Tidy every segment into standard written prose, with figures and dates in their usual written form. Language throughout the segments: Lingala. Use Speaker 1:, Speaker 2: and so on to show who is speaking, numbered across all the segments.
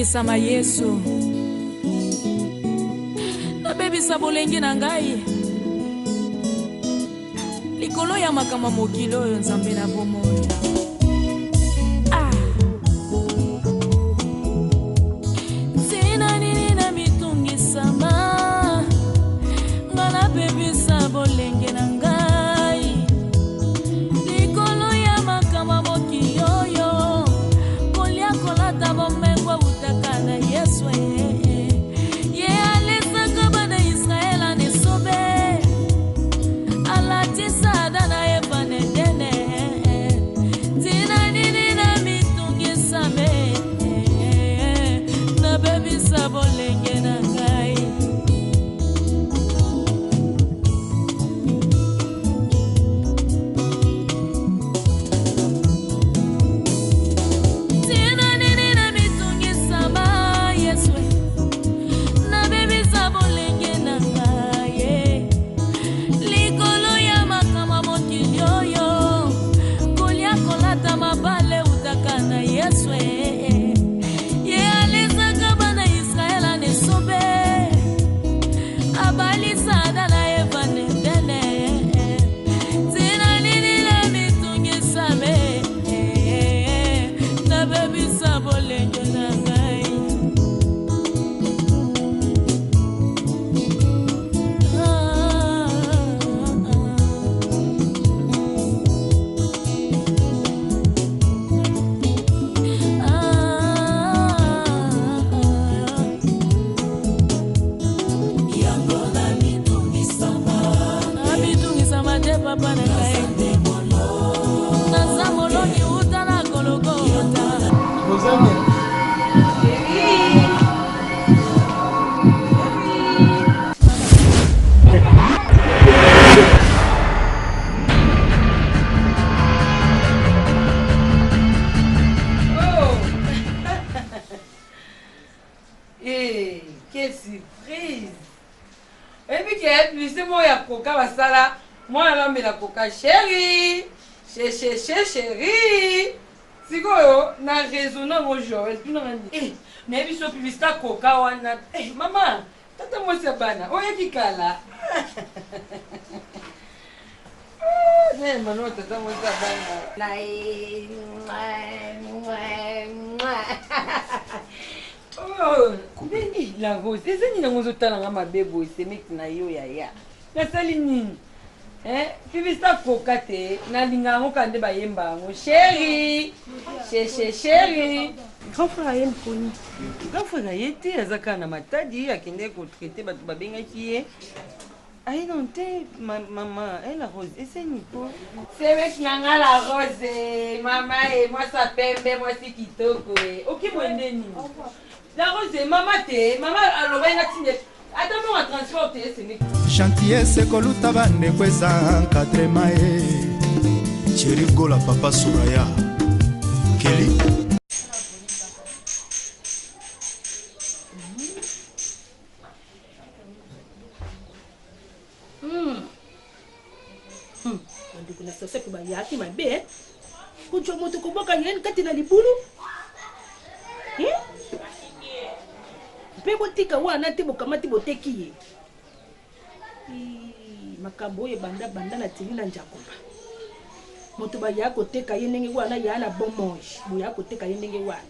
Speaker 1: Sama Yesu na bebi sabolenge na ngai likolo ya makama mokilo oyo nzambe na bomoi sina nini na mitungi sama ngana bebi sabolenge na ngai likolo ya makama mokilo oyo kolia kolata bomengwa utakana Yesu ye alisa bana Israela ni sobe alatisa dana ebane dene tina nini na mitungi same na bebi sabolenge na ngai
Speaker 2: Chérie, c'est quoi na raisonné mon jour est-ce que nous mais biso publicité coca wana maman tata moi c'est bana oya kikala ne mano tata moi c'est bana oh kubeni la rose ezeni na ngozo tala ngama bebo c'est mec na yo ya na salini Fibista kokate na linga ngokande bayemba ngo chérie chérie grand frère yem koni grand frère yete azaka na matadi akende ko traiter batu babenga kiye ai non te maman elle la rose essaye nipo c'est mec nanga la rose maman et moi ça pembe moi c'est kitoko OK mwendeni la rose maman te maman alobenga tinde Attends, on transporte
Speaker 3: chantier c'est koluta bande kweza encadrement Chirigola papa Suraya Kelly
Speaker 4: Ndiko na sasa kwa yaki mabe kunjwa moto kuboka yeni kati na libulu Pebo tika wana tibo kama tibo tekiye. Makambo ye banda na tini na njakomba. Moto ba yako teka yenenge wana yana bomoji. Bo yako teka yenenge wana.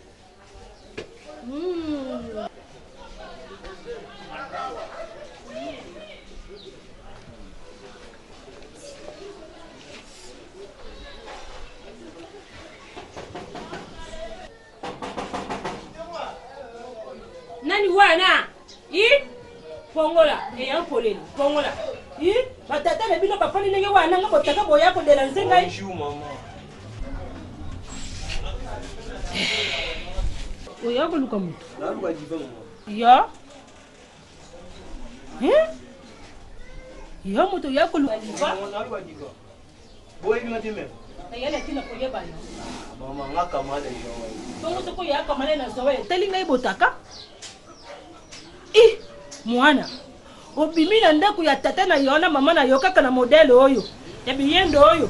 Speaker 4: Nani wana? Pongola, poleni, pongola. Batata na bino papa nenge wana nga botaka boya ko de la nzenga.
Speaker 5: Bonjour maman.
Speaker 4: Oya ko luka mutu.
Speaker 5: Na ba diva maman.
Speaker 4: Ya? Ya mutu ya ko luka diva.
Speaker 5: Na ba diva. Boy bi ngati me.
Speaker 4: Na yale tina ko yeba yo.
Speaker 5: Maman nga kamala yo.
Speaker 4: Tongo to ko ya kamala na zowe. Telinga ibotaka. Mwana obimi na ndaku ya tata na yona mama na yoka kana modele oyo ya biyendo oyo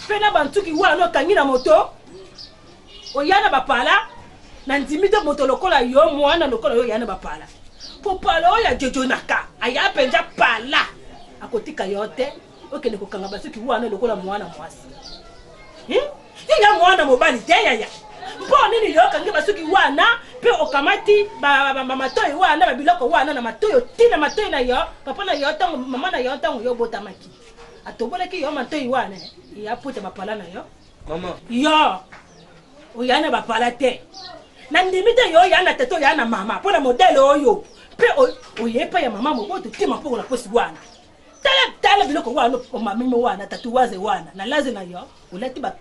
Speaker 4: pena bantuki wana kangi na moto oyana bapala nandimite moto lokola yo mwana lokola yo yana bapala po pala oya jojo naka aya penja pala akotika yote okende kokanga basuki wana lokola mwana mwasi ya mwana mobali te ya mpo nini yokangi basuki wana pe okamati matoyi wana babiloko wana na matoyi otina matoyi na yo papa na yo ntango mama na yo ntango yo botamaki atobolaki yo matoyi wana ya puta bapala na yo
Speaker 5: Maman.
Speaker 4: Yo, oyana bapala te. Nandimite yo yana teto yana mama. Pona modele oyo. Pe oyepa ya mama moboto tima poko la posi wana. Tala biloko wana omamimo wana tatuwaze wana. Na laze na yo. Ulati ba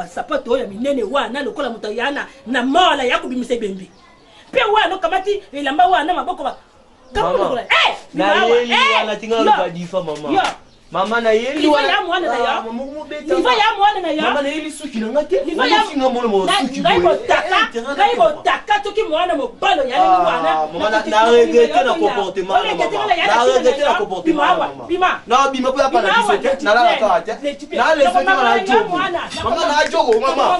Speaker 4: sapato oyo minene wana lokola moto yana na mola yako bimise bembi. Pe wana kamati elamba wana maboko ba.
Speaker 5: Mama. Na yeli wana tinga lo difa mama.
Speaker 4: Yo.
Speaker 5: Mama na yeli
Speaker 4: Liva ya mwana na yo. Liva ya mwana na yo.
Speaker 5: Mama na yeli suki na ngate.
Speaker 4: Liva ya mwana mo suki. Ngai botaka toki mwana mo balo ya ni wana.
Speaker 5: Mama na regretter na comportement na mama. Na regretter na comportement na mama.
Speaker 4: Bima.
Speaker 5: Na bima po ya pana bisote. Na la ka ate. Na le soki na jogo. Mama na jogo mama.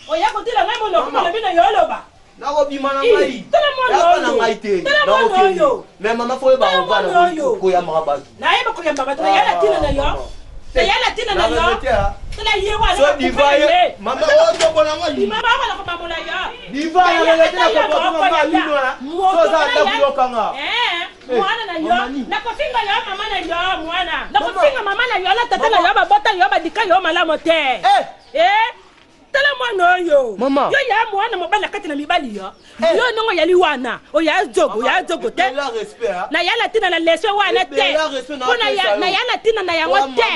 Speaker 4: Oya ko tila ngai mo no ko na bino yolo ba.
Speaker 5: Nako bima na ngai. Ya na ngai te. Na oke. Mais mama fo ba on va na ko ya mabatu.
Speaker 4: Na yeba ko ya mabatu ya la tina na yo. Ya la tina na yo. Tala yewa na.
Speaker 5: So divaye. Mama o to bona ngai.
Speaker 4: Bima ba ko na ko mamola yo.
Speaker 5: Divaye na tina ko ko mama lino na. So za ta buyo kanga.
Speaker 4: Mwana na yo. Na ko finga yo mama na yo mwana. Na ko finga mama na yo la tata na yo ba bota yo ba dika yo malamo te. Tala mwana oyo.
Speaker 5: Mama.
Speaker 4: Yo ya mwana mobala kati na mibali yo. Yo nongo yali wana. O ya jogo te.
Speaker 5: La respect.
Speaker 4: Na yala tina na leswe wana te. Na yala tina na yango te.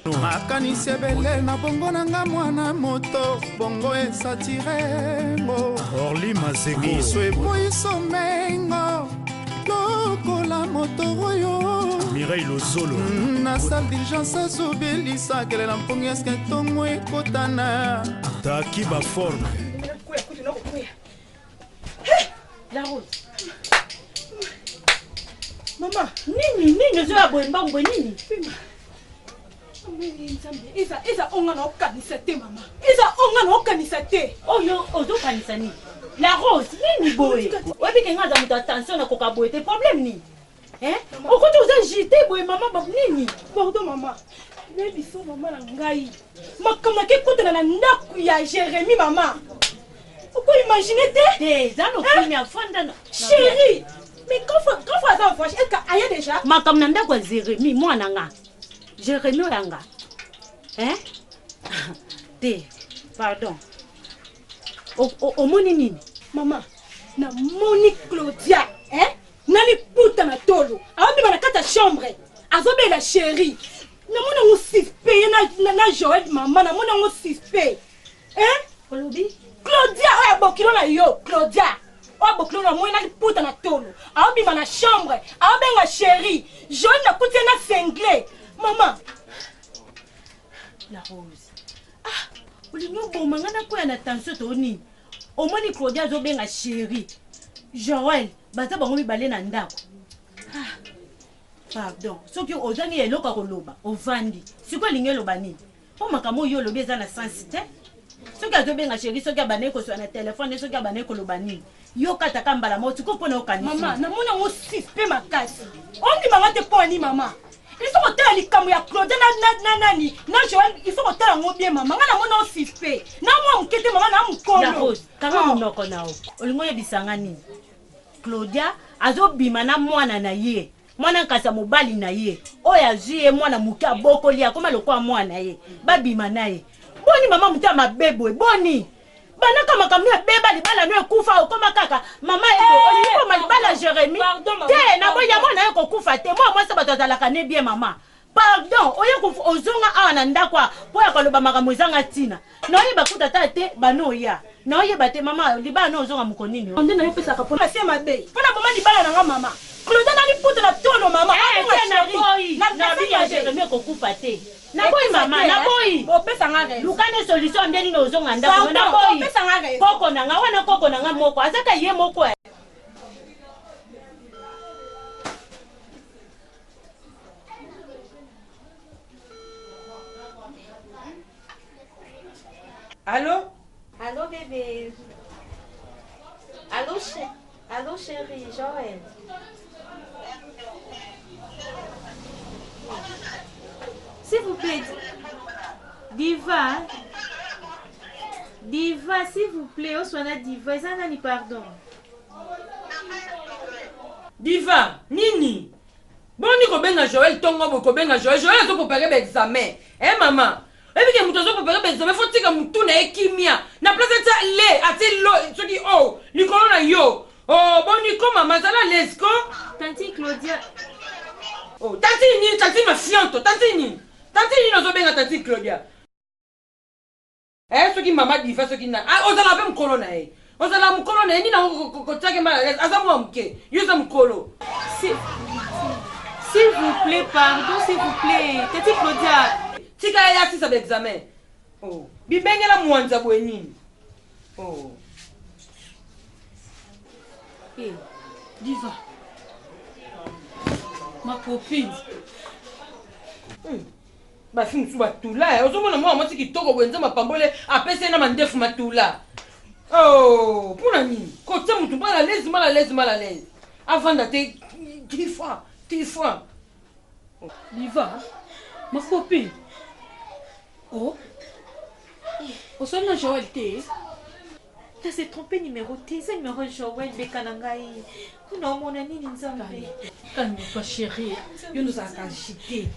Speaker 3: makanisi ebele na bongo na nga mwana moto bongo esatirego
Speaker 6: Orly Mazego
Speaker 3: miso eboyiso mengo lokola moto oyo
Speaker 6: Mireille Lozolo
Speaker 3: na salle d'urgence azobelisa kelela mpongi eske ntongo ekotana
Speaker 6: Taki ba forme
Speaker 4: La Rose. Mama, nini zo ya boembangwe nini?
Speaker 7: Isa onga na okanisa te mama. Isa onga na okanisa te.
Speaker 4: Oyo ozokanisa nini? La Rose, nini boye? Oyebi ke nga za moto attention na koka boye te problème ni? Okoki oza jite boye mama ba nini?
Speaker 7: Pardon mama. Nebiso mama na ngai. Makamna ke kotana na ndaku ya Jérémy mama. Pourquoi imaginer
Speaker 4: te? Zano kimi afanda na.
Speaker 7: Chérie, mais quand faut ça fâche, est-ce qu'il y a déjà?
Speaker 4: Makam na ndako Jérémy mwana nga. Jérémy oyanga. Te, pardon. Omoni nini?
Speaker 7: Maman, na moni Claudia, nani puta na tolo. Awabi na kata chambre. Azobe la chérie. Na mona ngo suspect na Joël maman, na mona ngo suspect.
Speaker 4: Olobi?
Speaker 7: Claudia oya bokilo na yo, Claudia. Oya bokilo na mona puta na tolo. Awabi na chambre. Awabi nga chérie. Joël na kutia na cinglé. Maman.
Speaker 4: La Rose. Olingo bomanga na ko ya na tension to nini? Omoni Claudia zo benga chérie. Joël, baza bango mibale na ndako. Pardon. Soki ozangi eloko koloba, ovandi. Siko linge loba nini? Po makamo yo lobi eza na sensité. Soki azo benga chérie, soki abane ko so na téléphone, soki abane ko loba nini? Yo kata kambala mo siko pona okanisi.
Speaker 7: Maman, na mona ngo suspect makasi. Ondi mama te poni mama. Il faut que tu aies les caméras Claudia nani na Joël il faut que tu aies bien maman na mona suspect na moi mkete maman na mkono
Speaker 4: La Rose kanga munoko nao olingo yebisanga nini Claudia azobima na mwana na ye mwana kasa mobali na ye oya azue mwana muke abokoli akoma lokwa mwana ye babima na ye boni mama muta mabebo boni banaka makamno beba libala no ekufa okoma kaka mama oliko malibala Jérémy te na boya mwana ye kokufa te moi ça batazalaka ne bien mama pardon oye ozonga awa na ndakwa po ya koloba makambo ezanga tina na oye bakuta ta te bano ya na oye bate mama libala no ozonga mukonini
Speaker 7: onde na yepesa ka pona se mabe pona mama libala na nga mama Claudia na liputa na tono mama
Speaker 4: na biya Jérémy kokufa te na boy mama na boy
Speaker 7: opesa nga re
Speaker 4: lukane solution ndeni no ozonga ndako na boy
Speaker 7: opesa nga re
Speaker 4: koko na nga wana koko na nga moko azaka ye moko.
Speaker 2: Allô?
Speaker 8: Allô bébé. Allô, chérie, Joël. S'il vous plaît, Diva. Diva, s'il vous plaît, on soit là, Diva. Ça n'a ni pardon.
Speaker 2: Diva, Nini. Bon, ni ko benga Joël, tongo bo ko benga Joël. Joël a préparé l'examen. Eh, maman. Et puis, il a préparé l'examen. Faut que tu aies kimia. Na place de lait, a-t-il l'eau. Tu dis, oh, Nicolas na yo. Oh, bon, Nico, maman, ça la lesco.
Speaker 8: Tanti Claudia.
Speaker 2: Oh, tanti ma fiante, tanti ni no benga tanti Claudia. Eh, ce qui maman dit, fait ce qui n'a. Ah, on a la même colonne. On a la même colonne, ni na ko tsake mal à l'aise. Azamu amke. Yuza mkolo.
Speaker 8: S'il vous plaît, pardon, s'il vous plaît. Tanti Claudia.
Speaker 2: Tika ya si ça l'examen. Oh, bibengela mwanza bwenini. Oh.
Speaker 7: Eh, Diva. Ma copine.
Speaker 2: Ba fi musu batula. Ozomona mwa tiki toko bwenza mapambole apese na mandefu matula. Oh, pour nani? Kote mutu mal à l'aise. Avant d'aller 10 fois.
Speaker 7: Diva, ma copine. Oh, on s'en a Joël T.
Speaker 8: Tu s'est trompé numéro T, c'est numéro Joël Bekanangai. Non, mon ami, nous sommes là.
Speaker 7: Calme-toi, chérie. Yo nous a agité.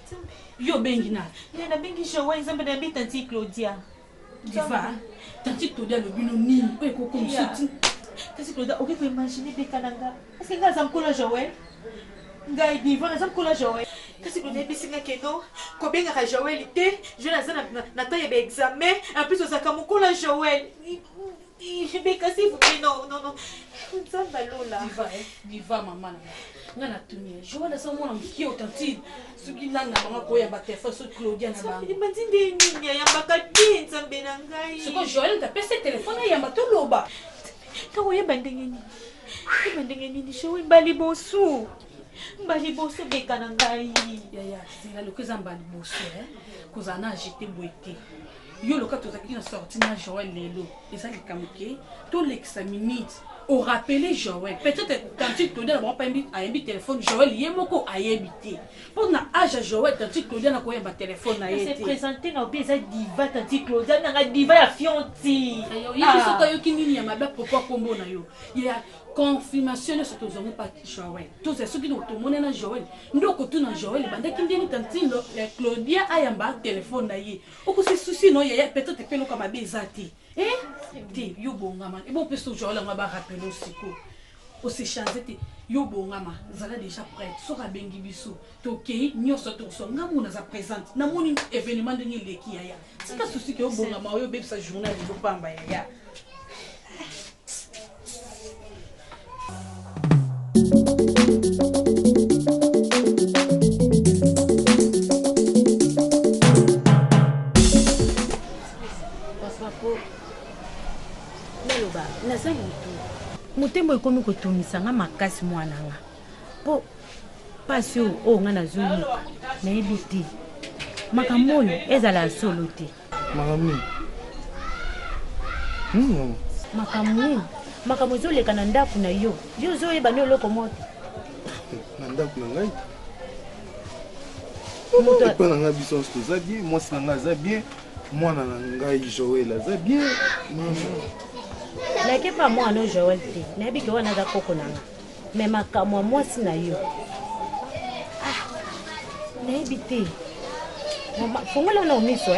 Speaker 7: Yo bengina.
Speaker 8: Il y a bengi Joël, ils ont bien tanti Claudia.
Speaker 7: Diva, tanti Claudia le bino ni. Oui, comme ça.
Speaker 8: Tanti Claudia, ok, vous imaginez Bekananga. Est-ce que vous avez un cola Joël? Ngai Diva, vous avez un cola Joël. Kasi Claudia bisinga keno, ko benga ka Joël té, je na zana na taille be examen, en plus osaka mokola Joël. Beka s'il vous plaît, non. Nzamba lola.
Speaker 7: Diva maman. Ngana tumia. Joël asa mwana mki authentique. Suki nanga mama ko ya ba téléphone sur Claudia na ba.
Speaker 8: Imagine nini ya mbaka ti nzambe na ngai.
Speaker 7: C'est que Joël t'a passé téléphone ya mba to loba.
Speaker 8: Kako ya bandengeni. Bandengeni Joël bali bosu. Mbali boso beka na ngai.
Speaker 7: Ya, c'est le que zambali boso kozana jeter boité. Yo le cas tozaki na sorti na Joël lelo. Et ça les kamuke, to l'examiner. Au rappeler Joël. Peut-être quand tu te donnes pas un téléphone Joël yemoko a habité. Pour na âge à Joël quand tu te donnes na koya ba téléphone na
Speaker 8: yete. C'est présenté na obeza Diva tanti Claudia na Diva ya fianti.
Speaker 7: Ayo, yeso soka yo kinini ya mabe pourquoi kombo na yo. Ya confirmation sur tous les pas Joël. Tous ceux qui nous tombent na Joël. Ndo ko tu na Joël banda kindeni tanti Claudia ayamba téléphone na ye. Oko se souci no ya peut-être pelo kama bezati. Te yo bongama. Et bon peut se Joël on va rappeler aussi ko. O se changer te yo bongama. Zala déjà prête. Sora bengi biso. Tokei nyoso to so ngamu na za présente. Na moni événement de ni leki ya. C'est pas souci que yo bongama yo be sa journal yo pamba ya.
Speaker 4: Naza mutembo ekomi kotumisanga makasi mwana nga po pasi oyo nga nazoluka nayebi te makambo oyo ezala solo te makambo ezoleka na ndako na yo ozoyeba nde eloko moko
Speaker 9: na ndako na ngai epa na ngai biso nyonso toza bien mwasi na ngai aza bien mwana na ngai Joël aza bien
Speaker 4: nayeke pa mwana oyo Joël te nayebi ke wana aza koko na nga me makambo ya mwasi na yo nayebi te fungola na omiso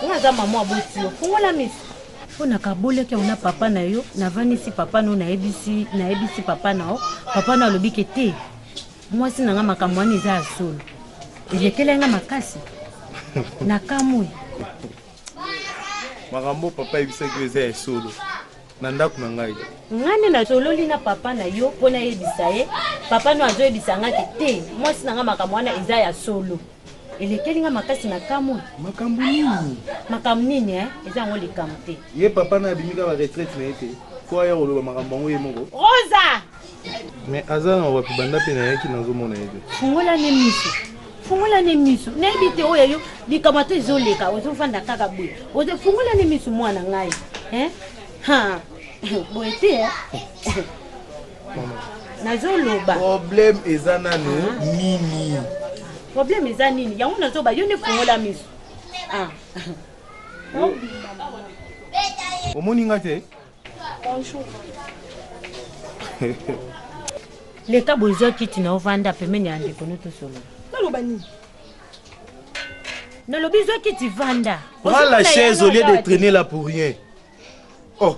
Speaker 4: nga aza mama aboti yo fungola miso mpo nakabolaki yango na papa na yo navanisi papa na yo nayebisi papa na yo papa na alobi ke te mwasi na nga makambo wana eza ya solo elekeli nga makasi nakamwe
Speaker 9: makambo papa ayebisaki eza ya solo na ndako na ngai
Speaker 4: ngane nasololi na papa na yo mpo nayebisa ye papa no azoyebisa nga ke te mwasi na nga makambo wana eza ya solo elekeli nga makasi na kamwe
Speaker 9: makambo nini
Speaker 4: eza yango likambo te
Speaker 9: ye papa na abimika ba retraite na ye te po aya koloba makambo yango ye moko
Speaker 4: Rosa
Speaker 9: mais aza na wapi banda mpe nayaki nazomona ye te
Speaker 4: fungola ne miso nayebi te oyo yo likambo te ezoleka ozofanda kaka boye fungola ne miso mwana ngai boye te nazoloba
Speaker 9: problème eza nano nini
Speaker 4: problème eza nini yango nazoba yo ne fongola miso
Speaker 9: omoni nga te
Speaker 4: leka bozwa kiti na ovanda pembeni ya ndeko no tosolola
Speaker 7: naloba nini
Speaker 4: nalobi zwa kiti vanda
Speaker 9: prends la chaise au lieu de traîner là pour rien. Oh.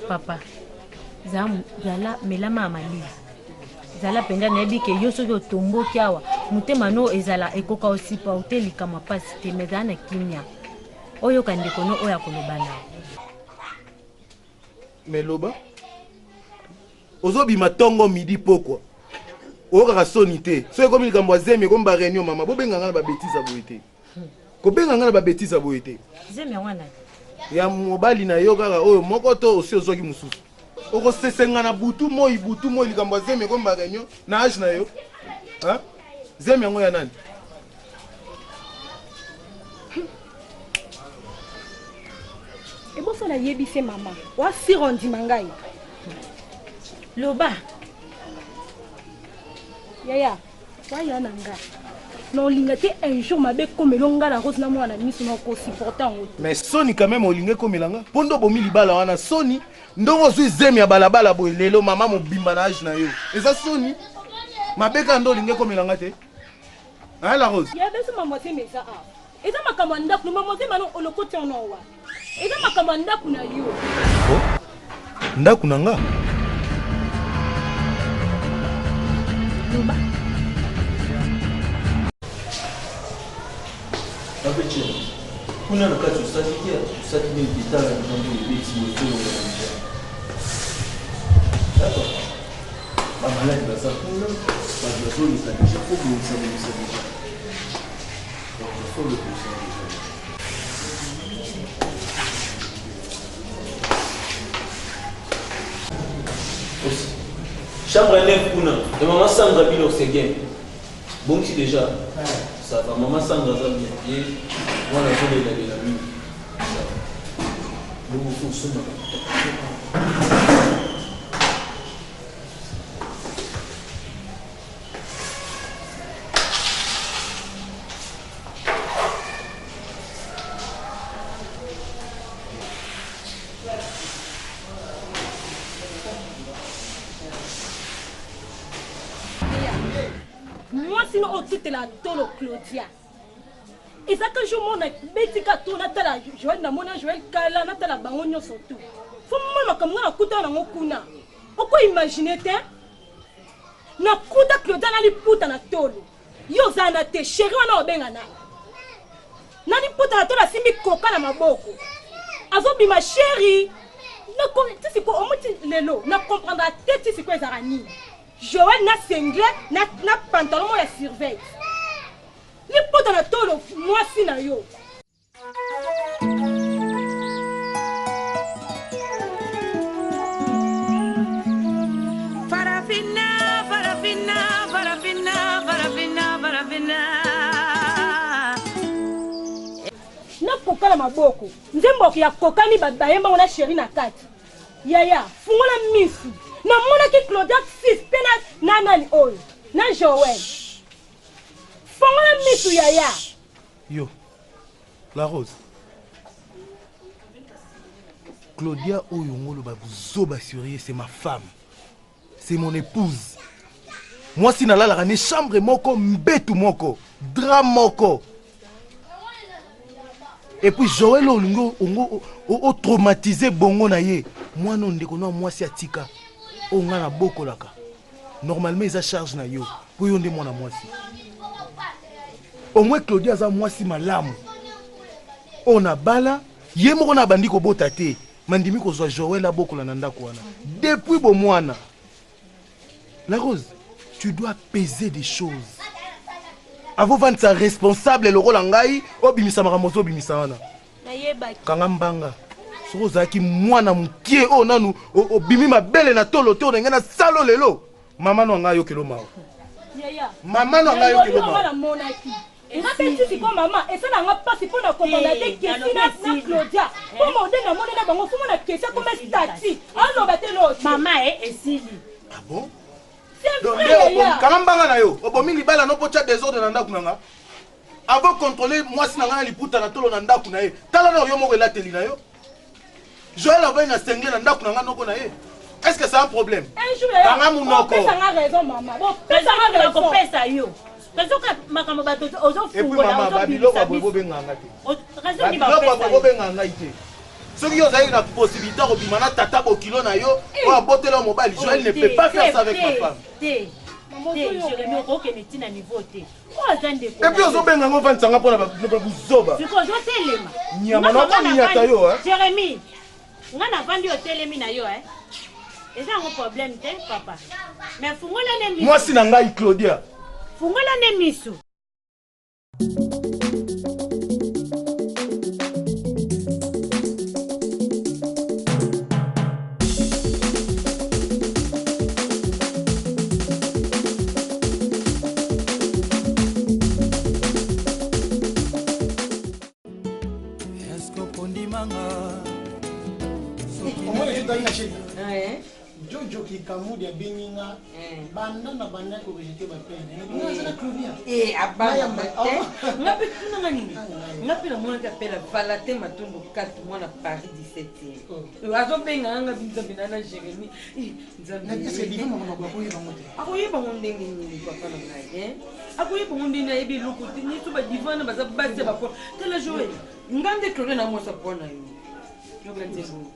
Speaker 4: Papa zala melama amali zala penda nayebi ke yo soki otomboki awa motema no ezala ekoka osipa otelikama pasi te me zala na kimia oyoka ndeko no oyo akoloba na
Speaker 9: meloba ozobima ntongo midi pokwa oyokaka soni te so ekomi likambo azemi ekomi bareunion mama bobenganga na babétise ya boye te kobenganga na babétise ya boye te
Speaker 4: zemi wana
Speaker 9: ya mobali na yo kaka oyo moko to osi ozwaki mosusu okosesenga na butu moi likambo azemi ekomi bareunion na age na yo zemi yango ya nani
Speaker 7: eboso nayebise mama wasiro ondima ngai
Speaker 4: loba
Speaker 7: yaya waya na nga na olinga te un jour mabe komelo nga na rose na mwana miso na okosupporta yango te
Speaker 9: mais soni quand même olinga ekomela nga mpo ndo bomi libala wana soni ndongo ozwi zemi ya balabala boye lelo mama mobimba na age na yo eza soni mabe kaka ndo olinga ekomela nga te la rose
Speaker 7: ya beso mamwase eza a eza makambo ya ndako mamwase mano olokoti ono wa eza makambo ya ndako na yo
Speaker 9: ndako na nga
Speaker 7: loba
Speaker 5: kuna na kati usati ni kitala na mambo ibiti motoro na nje. D'accord. Mama la basa kuna, basa zoni sadisha fogo ni sadisha. Donc faut le pousser. Chambre à neuf kuna, et maman Sandra bilo c'est game. Bon si déjà. Ça va, maman Sandra ça bien. Et moi la journée de la nuit. Nous faut se
Speaker 7: sino otutela tolo Claudia eza que je mona betika to natala Joël na mona Joël kala natala bango nyonso tu fo mona makamwa na kuta nango kuna oko imaginer te na kuta Claudia na liputa na tolo yo zana te chéri wana obenga na liputa na tolo simbi koka na maboko azobima chéri na ko tisi ko omuti lelo na comprendre te tisi ko ezara nini Joël na singlet na pantalon mo ya surveille. Ni poto na tolo mwasi na yo.
Speaker 1: Farafina, farafina, farafina, farafina, farafina.
Speaker 7: Na kokala maboko. Nzembo ya kokani bayemba na chéri na kati. Yaya, fungola misu. Na mona ki Claudia 6 pena nanani oyo na Joël fongola misu yaya
Speaker 9: yo la rose Claudia oyo ngolo ba buzoba sérieux c'est ma femme c'est mon épouse moi si nalala ne chambre moko mbetu moko drap moko et puis Joël olingo o traumatisé bongo na ye moi non ndeko na moi si atika o nga na bokolaka normalement ils a charge na yo pour yo nde mwana mwasi au moins Claudia za mwasi malamu on a bala ye moko na bandi ko bota te mandimi ko zwa Joël la bokola na ndako wana depuis bo mwana la rose tu dois peser des choses avant vendre sa responsable le rôle ngai obimisa maramozo bimisa wana
Speaker 7: na yeba
Speaker 9: kanga mbanga sozaki mwana mukie o nanu obimi mabele na tolo te onenga na salo lelo mama no nga yo kelo mawo
Speaker 7: yaya
Speaker 9: mama no nga yo kelo mawo
Speaker 7: na monaki ngapeti siko mama esala nga pasi mpona komanda te kesi na Claudia po monde na monde na bango fumona kesi comme stati aloba te lo
Speaker 4: mama esili
Speaker 9: Ah bon?
Speaker 7: c'est
Speaker 9: Donc
Speaker 7: vrai
Speaker 9: kanga mbanga na yo obomi libala no pocha désordre na ndaku nanga avant contrôler moi si nanga liputa na tolo na ndaku na ye tala na yo moko elateli na yo Joël avait na sengle na ndaku nanga noko na ye. Est-ce que c'est un problème?
Speaker 7: Un jour
Speaker 9: kanga munoko
Speaker 7: pesa nga raison mama bon
Speaker 4: pesa
Speaker 7: pesa nga raison
Speaker 4: pesa yo kazoka makambo bato ozo
Speaker 9: et puis maman babilo ba bobo benganga te
Speaker 4: raison ni
Speaker 9: ba bobo benganga ite soki yo zali na possibilité ko bimana tata bokilo na yo o abotela mobile Joël ne peut pas faire ça avec ma femme.
Speaker 4: Jérémy okokende ntina niveau te
Speaker 9: et puis ozobenganga ovanisanga mpona buzoba
Speaker 4: ozotelema
Speaker 9: nyama na baminyata yo
Speaker 4: Jérémy nga navandi otelemi na yo eza yango problème te papa mais fungola ne miso
Speaker 9: mwasi na ngai Claudia
Speaker 4: fungola ne miso
Speaker 3: Jojo qui kamudi ya benginga banda na banda ko rejete ba pene ni na Claudia
Speaker 2: abaya mate ngapi tuna ngani ngapi na mwana kapela valate matundu 4 mwana Paris 17e azo benga nga binza binana Jérémy nzambi
Speaker 3: est-ce que diva mama ba ko yeba ngote
Speaker 2: akoyeba ngondenge ni papa na ngai akoyeba ngondenge ebi lokuti ni tuba divana baza base ba po tela Joël ngande Claudia na mosa pona yo yo ganzengo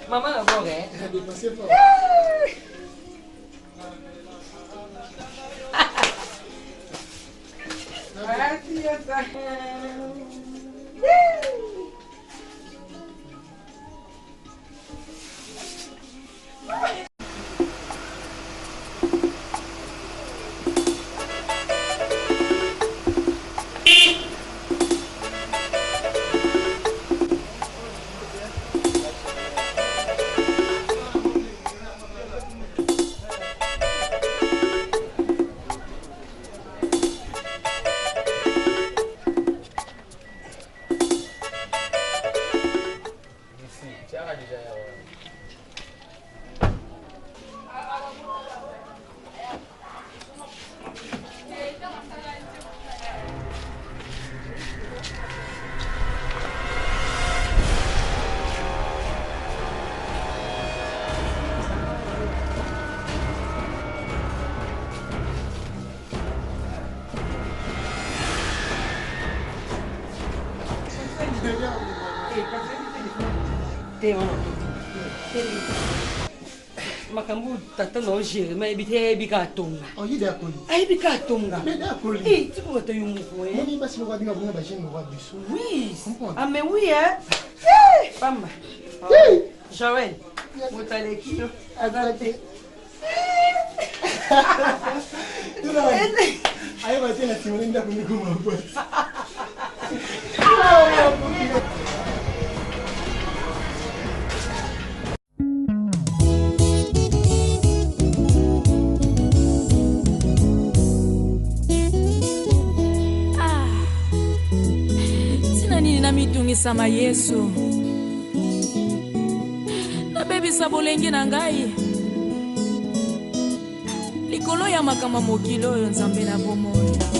Speaker 2: Maman d'abord,
Speaker 3: elle a dépassé fort.
Speaker 2: makambo tata no Jérémy ebite ebika tonga
Speaker 3: oyida koli
Speaker 2: ebika tonga
Speaker 3: beda koli
Speaker 2: tiko to yumuko
Speaker 3: moni basi ko dinga bunga bajeni ko biso
Speaker 2: oui ah mais oui pamba Joël motaleki azate
Speaker 3: ayo ba tena simoni nda kumikuma boss
Speaker 1: mitungisa Yesu nabebisa bolenge na ngai likolo ya makambo mokili oyo Nzambe na bomoi